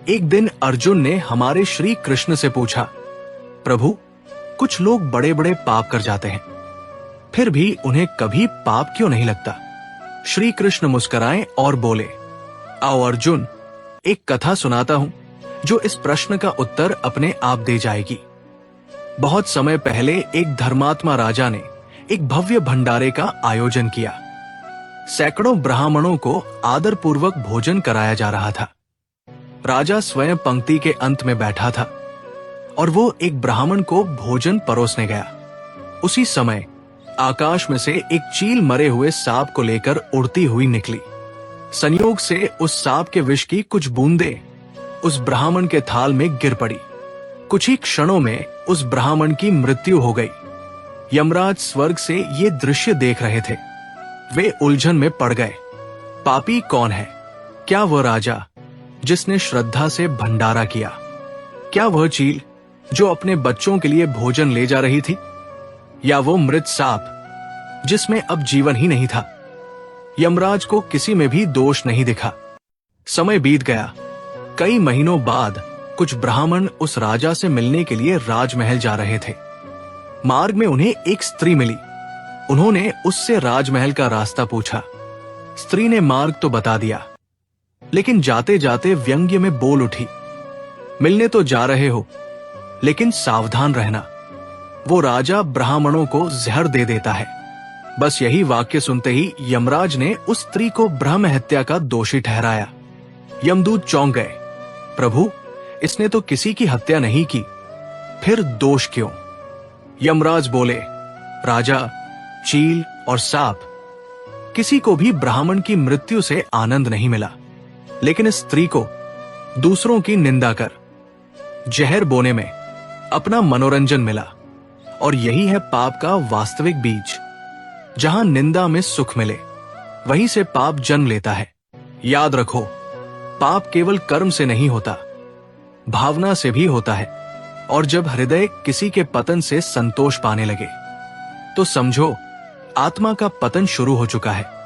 एक दिन अर्जुन ने हमारे श्री कृष्ण से पूछा, प्रभु, कुछ लोग बड़े बड़े पाप कर जाते हैं, फिर भी उन्हें कभी पाप क्यों नहीं लगता? श्री कृष्ण मुस्कुराए और बोले, आओ अर्जुन, एक कथा सुनाता हूं जो इस प्रश्न का उत्तर अपने आप दे जाएगी। बहुत समय पहले एक धर्मात्मा राजा ने एक भव्य भंडारे का आयोजन किया। सैकड़ों ब्राह्मणों को आदरपूर्वक भोजन कराया जा रहा था। राजा स्वयं पंक्ति के अंत में बैठा था और वो एक ब्राह्मण को भोजन परोसने गया। उसी समय आकाश में से एक चील मरे हुए सांप को लेकर उड़ती हुई निकली। संयोग से उस सांप के विष की कुछ बूंदें उस ब्राह्मण के थाल में गिर पड़ी। कुछ ही क्षणों में उस ब्राह्मण की मृत्यु हो गई। यमराज स्वर्ग से ये दृश्य देख रहे थे। वे उलझन में पड़ गए। पापी कौन है? क्या वह राजा जिसने श्रद्धा से भंडारा किया? क्या वह चील जो अपने बच्चों के लिए भोजन ले जा रही थी? या वो मृत सांप जिसमें अब जीवन ही नहीं था? यमराज को किसी में भी दोष नहीं दिखा। समय बीत गया। कई महीनों बाद कुछ ब्राह्मण उस राजा से मिलने के लिए राजमहल जा रहे थे। मार्ग में उन्हें एक स्त्री मिली। उन्होंने उससे राजमहल का रास्ता पूछा। स्त्री ने मार्ग तो बता दिया, लेकिन जाते जाते व्यंग्य में बोल उठी, मिलने तो जा रहे हो, लेकिन सावधान रहना, वो राजा ब्राह्मणों को जहर दे देता है। बस यही वाक्य सुनते ही यमराज ने उस स्त्री को ब्रह्म हत्या का दोषी ठहराया। यमदूत चौंक गए, प्रभु, इसने तो किसी की हत्या नहीं की, फिर दोष क्यों? यमराज बोले, राजा, चील और सांप, किसी को भी ब्राह्मण की मृत्यु से आनंद नहीं मिला, लेकिन इस स्त्री को दूसरों की निंदा कर जहर बोने में अपना मनोरंजन मिला। और यही है पाप का वास्तविक बीज। जहां निंदा में सुख मिले, वहीं से पाप जन्म लेता है। याद रखो, पाप केवल कर्म से नहीं होता, भावना से भी होता है। और जब हृदय किसी के पतन से संतोष पाने लगे, तो समझो आत्मा का पतन शुरू हो चुका है।